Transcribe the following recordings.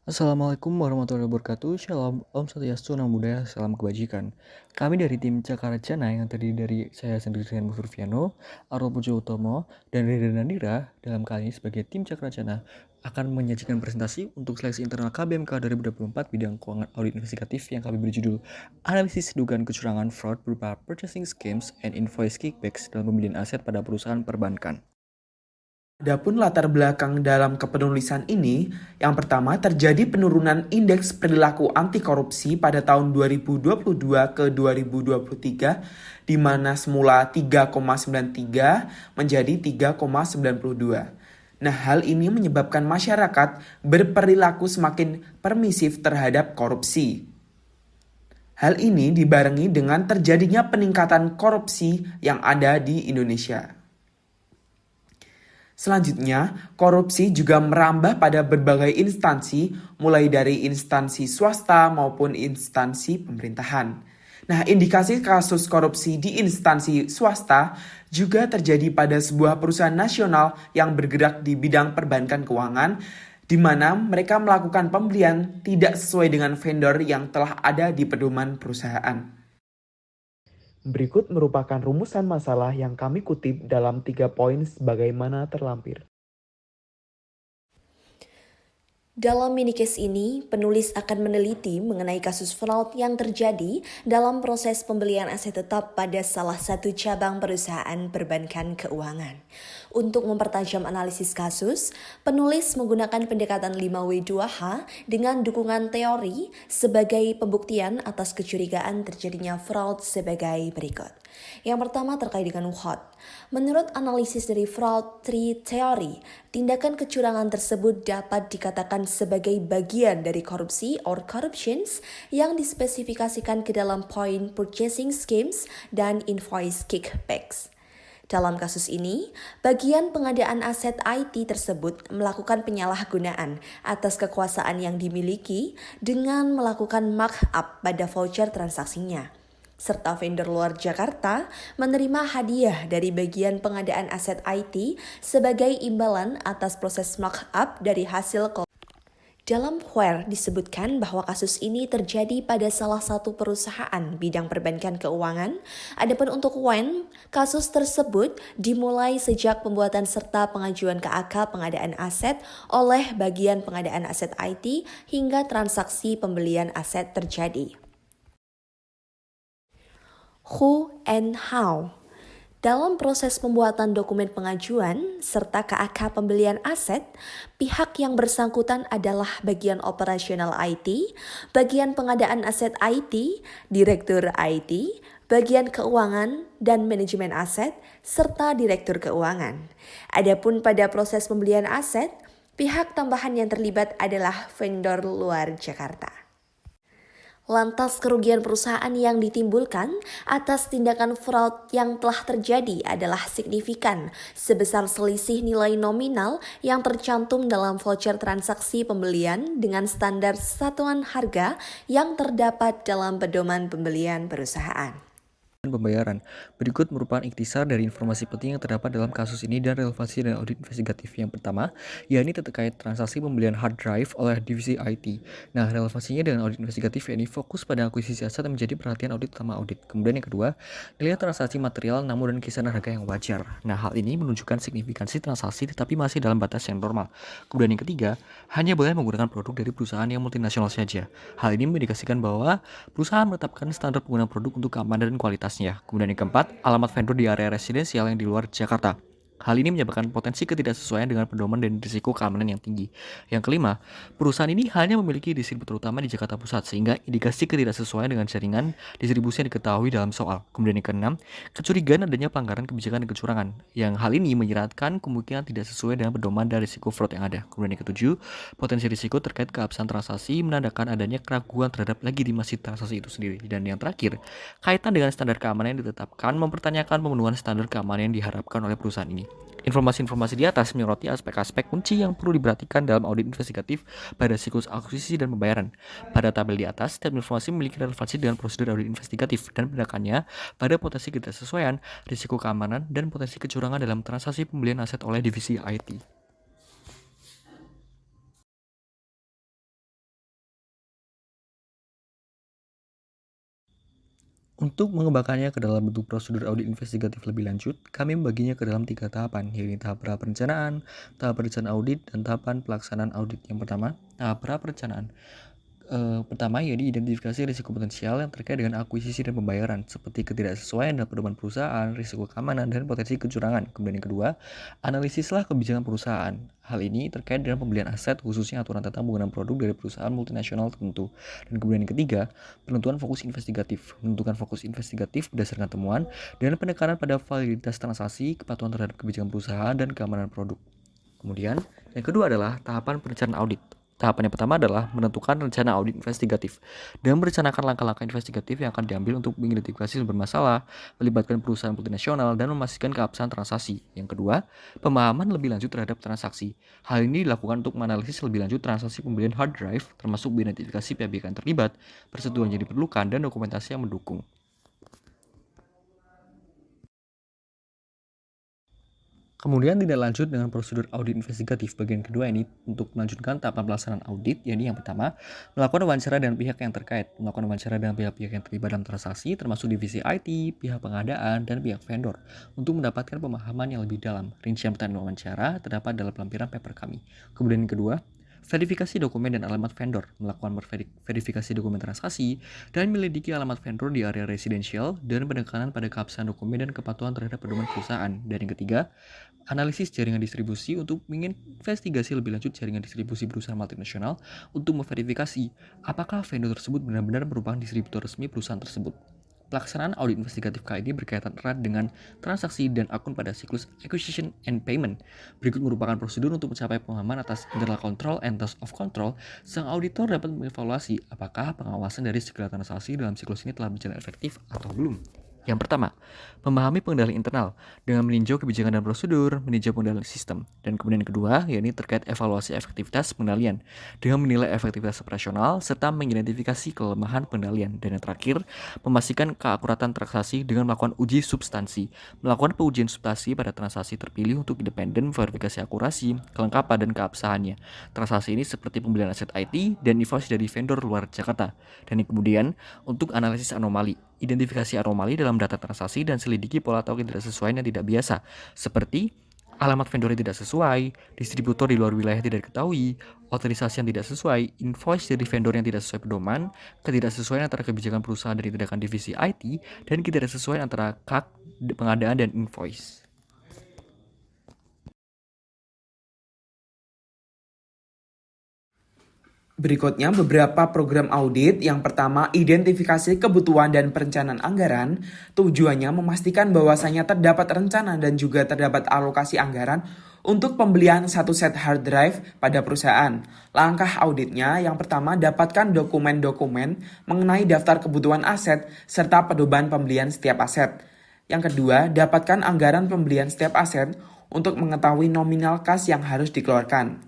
Assalamualaikum warahmatullahi wabarakatuh. Shalom, Om Swastiastu, Namo Buddhaya, salam kebajikan. Kami dari tim Cakaracana yang terdiri dari saya sendiri dengan Bu Surfiano, Arul Pujo Utomo, dan Rida Nandira dalam kali ini sebagai tim Cakaracana akan menyajikan presentasi untuk seleksi internal KBMK 2024 bidang keuangan audit investigatif yang kami beri judul Analisis Dugaan Kecurangan Fraud berupa Purchasing Schemes and Invoice Kickbacks dalam pembelian aset pada perusahaan perbankan. Adapun latar belakang dalam kepenulisan ini, yang pertama terjadi penurunan indeks perilaku anti korupsi pada tahun 2022 ke 2023, di mana semula 3,93 menjadi 3,92. Nah, hal ini menyebabkan masyarakat berperilaku semakin permisif terhadap korupsi. Hal ini dibarengi dengan terjadinya peningkatan korupsi yang ada di Indonesia. Selanjutnya, korupsi juga merambah pada berbagai instansi, mulai dari instansi swasta maupun instansi pemerintahan. Nah, indikasi kasus korupsi di instansi swasta juga terjadi pada sebuah perusahaan nasional yang bergerak di bidang perbankan keuangan, di mana mereka melakukan pembelian tidak sesuai dengan vendor yang telah ada di pedoman perusahaan. Berikut merupakan rumusan masalah yang kami kutip dalam 3 poin sebagaimana terlampir. Dalam minicase ini, penulis akan meneliti mengenai kasus fraud yang terjadi dalam proses pembelian aset tetap pada salah satu cabang perusahaan perbankan keuangan. Untuk mempertajam analisis kasus, penulis menggunakan pendekatan 5W2H dengan dukungan teori sebagai pembuktian atas kecurigaan terjadinya fraud sebagai berikut. Yang pertama terkait dengan WHOT. Menurut analisis dari Fraud Tree Theory, tindakan kecurangan tersebut dapat dikatakan sebagai bagian dari korupsi or corruptions yang dispesifikasikan ke dalam poin purchasing schemes dan invoice kickbacks. Dalam kasus ini, bagian pengadaan aset IT tersebut melakukan penyalahgunaan atas kekuasaan yang dimiliki dengan melakukan markup pada voucher transaksinya, serta vendor luar Jakarta menerima hadiah dari bagian pengadaan aset IT sebagai imbalan atas proses markup dari hasil. Dalam where disebutkan bahwa kasus ini terjadi pada salah satu perusahaan bidang perbankan keuangan. Adapun untuk when, kasus tersebut dimulai sejak pembuatan serta pengajuan ke akal pengadaan aset oleh bagian pengadaan aset IT hingga transaksi pembelian aset terjadi. Who and how. Dalam proses pembuatan dokumen pengajuan serta KAK pembelian aset, pihak yang bersangkutan adalah bagian operasional IT, bagian pengadaan aset IT, direktur IT, bagian keuangan dan manajemen aset, serta direktur keuangan. Adapun pada proses pembelian aset, pihak tambahan yang terlibat adalah vendor luar Jakarta. Lantas kerugian perusahaan yang ditimbulkan atas tindakan fraud yang telah terjadi adalah signifikan, sebesar selisih nilai nominal yang tercantum dalam voucher transaksi pembelian dengan standar satuan harga yang terdapat dalam pedoman pembelian perusahaan. Pembayaran. Berikut merupakan ikhtisar dari informasi penting yang terdapat dalam kasus ini dan relevansi dan audit investigatif. Yang pertama, yakni terkait transaksi pembelian hard drive oleh divisi IT. Nah, relevansinya dengan audit investigatif ini fokus pada akuisisi aset yang menjadi perhatian audit utama audit. Kemudian yang kedua, nilai transaksi material namun dan kisaran harga yang wajar. Nah, hal ini menunjukkan signifikansi transaksi tetapi masih dalam batas yang normal. Kemudian yang ketiga, hanya boleh menggunakan produk dari perusahaan yang multinasional saja. Hal ini mengindikasikan bahwa perusahaan menetapkan standar penggunaan produk untuk keamanan dan kualitas. Kemudian yang keempat, alamat vendor di area residensial yang di luar Jakarta. Hal ini menyebabkan potensi ketidaksesuaian dengan pedoman dan risiko keamanan yang tinggi. Yang kelima, perusahaan ini hanya memiliki distributor utama di Jakarta Pusat sehingga indikasi ketidaksesuaian dengan jaringan distribusi yang diketahui dalam soal. Kemudian yang keenam, kecurigaan adanya pelanggaran kebijakan dan kecurangan. Yang hal ini menyeratkan kemungkinan tidak sesuai dengan pedoman dan risiko fraud yang ada. Kemudian yang ketujuh, potensi risiko terkait keabsahan transaksi menandakan adanya keraguan terhadap legitimasi transaksi itu sendiri. Dan yang terakhir, kaitan dengan standar keamanan yang ditetapkan mempertanyakan pemenuhan standar keamanan yang diharapkan oleh perusahaan ini. Informasi-informasi di atas menyoroti aspek-aspek kunci yang perlu diperhatikan dalam audit investigatif pada siklus akuisisi dan pembayaran. Pada tabel di atas, setiap informasi memiliki relevansi dengan prosedur audit investigatif dan tindakannya pada potensi ketidaksesuaian, risiko keamanan, dan potensi kecurangan dalam transaksi pembelian aset oleh divisi IT. Untuk mengembangkannya ke dalam bentuk prosedur audit investigatif lebih lanjut, kami membaginya ke dalam 3 tahapan, yaitu tahap pra-perencanaan, tahap perencanaan audit, dan tahapan pelaksanaan audit. Yang pertama, tahap pra-perencanaan. Pertama, yaitu identifikasi risiko potensial yang terkait dengan akuisisi dan pembayaran, seperti ketidaksesuaian dalam pedoman perusahaan, risiko keamanan, dan potensi kecurangan. Kemudian yang kedua, analisislah kebijakan perusahaan. Hal ini terkait dengan pembelian aset, khususnya aturan tentang penggunaan produk dari perusahaan multinasional tertentu. Dan kemudian yang ketiga, penentuan fokus investigatif. Menentukan fokus investigatif berdasarkan temuan dan penekanan pada validitas transaksi, kepatuhan terhadap kebijakan perusahaan, dan keamanan produk. Kemudian, yang kedua adalah tahapan perencanaan audit. Tahapan yang pertama adalah menentukan rencana audit investigatif dan merencanakan langkah-langkah investigatif yang akan diambil untuk mengidentifikasi sumber masalah, melibatkan perusahaan multinasional, dan memastikan keabsahan transaksi. Yang kedua, pemahaman lebih lanjut terhadap transaksi. Hal ini dilakukan untuk menganalisis lebih lanjut transaksi pembelian hard drive, termasuk mengidentifikasi pihak-pihak yang terlibat, persetujuan yang diperlukan, dan dokumentasi yang mendukung. Kemudian tidak lanjut dengan prosedur audit investigatif bagian kedua ini untuk melanjutkan tahapan pelaksanaan audit, yakni yang pertama, melakukan wawancara dengan pihak yang terkait, melakukan wawancara dengan pihak-pihak yang terlibat dalam transaksi termasuk divisi IT, pihak pengadaan, dan pihak vendor untuk mendapatkan pemahaman yang lebih dalam. Rincian pertanyaan wawancara terdapat dalam lampiran paper kami. Kemudian yang kedua, verifikasi dokumen dan alamat vendor, melakukan verifikasi dokumen transaksi, dan menyelidiki alamat vendor di area residensial, dan penekanan pada keabsahan dokumen dan kepatuhan terhadap pedoman perusahaan. Dan yang ketiga, analisis jaringan distribusi untuk menginvestigasi lebih lanjut jaringan distribusi perusahaan multinasional untuk memverifikasi apakah vendor tersebut benar-benar merupakan distributor resmi perusahaan tersebut. Pelaksanaan audit investigatif kali ini berkaitan erat dengan transaksi dan akun pada siklus acquisition and payment. Berikut merupakan prosedur untuk mencapai pemahaman atas internal control and test of control. Sang auditor dapat mengevaluasi apakah pengawasan dari segala transaksi dalam siklus ini telah berjalan efektif atau belum. Yang pertama, memahami pengendali internal dengan meninjau kebijakan dan prosedur, meninjau pengendali sistem. Dan kemudian yang kedua, yakni terkait evaluasi efektivitas pengendalian dengan menilai efektivitas operasional serta mengidentifikasi kelemahan pengendalian. Dan yang terakhir, memastikan keakuratan transaksi dengan melakukan uji substansi, melakukan pengujian substansi pada transaksi terpilih untuk independen, verifikasi akurasi, kelengkapan, dan keabsahannya. Transaksi ini seperti pembelian aset IT dan invoice dari vendor luar Jakarta. Dan yang kemudian, untuk analisis anomali, identifikasi anomali dalam data transaksi dan selidiki pola atau ketidaksesuaian yang tidak biasa, seperti alamat vendor yang tidak sesuai, distributor di luar wilayah tidak diketahui, otorisasi yang tidak sesuai, invoice dari vendor yang tidak sesuai pedoman, ketidaksesuaian antara kebijakan perusahaan dan tindakan divisi IT, dan ketidaksesuaian antara KAK, pengadaan, dan invoice. Berikutnya beberapa program audit. Yang pertama, identifikasi kebutuhan dan perencanaan anggaran. Tujuannya memastikan bahwasanya terdapat rencana dan juga terdapat alokasi anggaran untuk pembelian satu set hard drive pada perusahaan. Langkah auditnya yang pertama, dapatkan dokumen-dokumen mengenai daftar kebutuhan aset serta pedoman pembelian setiap aset. Yang kedua, dapatkan anggaran pembelian setiap aset untuk mengetahui nominal kas yang harus dikeluarkan.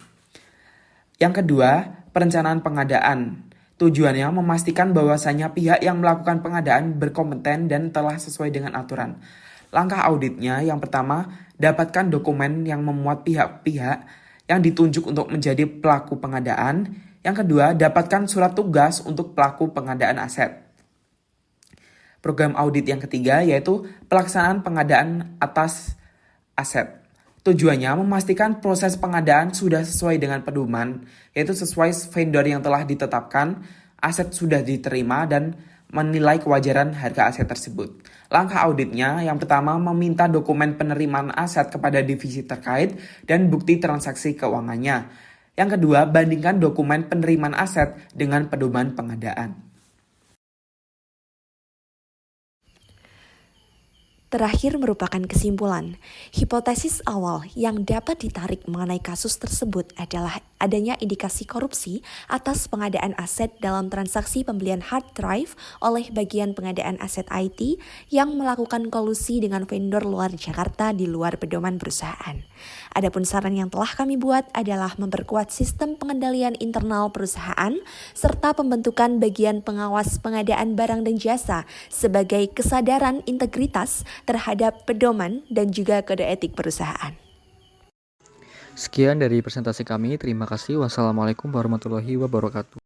Yang kedua, perencanaan pengadaan. Tujuannya memastikan bahwasanya pihak yang melakukan pengadaan berkompeten dan telah sesuai dengan aturan. Langkah auditnya yang pertama, dapatkan dokumen yang memuat pihak-pihak yang ditunjuk untuk menjadi pelaku pengadaan. Yang kedua, dapatkan surat tugas untuk pelaku pengadaan aset. Program audit yang ketiga yaitu pelaksanaan pengadaan atas aset. Tujuannya memastikan proses pengadaan sudah sesuai dengan pedoman, yaitu sesuai vendor yang telah ditetapkan, aset sudah diterima, dan menilai kewajaran harga aset tersebut. Langkah auditnya yang pertama, meminta dokumen penerimaan aset kepada divisi terkait dan bukti transaksi keuangannya. Yang kedua, bandingkan dokumen penerimaan aset dengan pedoman pengadaan. Terakhir merupakan kesimpulan. Hipotesis awal yang dapat ditarik mengenai kasus tersebut adalah adanya indikasi korupsi atas pengadaan aset dalam transaksi pembelian hard drive oleh bagian pengadaan aset IT yang melakukan kolusi dengan vendor luar Jakarta di luar pedoman perusahaan. Adapun saran yang telah kami buat adalah memperkuat sistem pengendalian internal perusahaan serta pembentukan bagian pengawas pengadaan barang dan jasa sebagai kesadaran integritas terhadap pedoman dan juga kode etik perusahaan. Sekian dari presentasi kami. Terima kasih. Wassalamualaikum warahmatullahi wabarakatuh.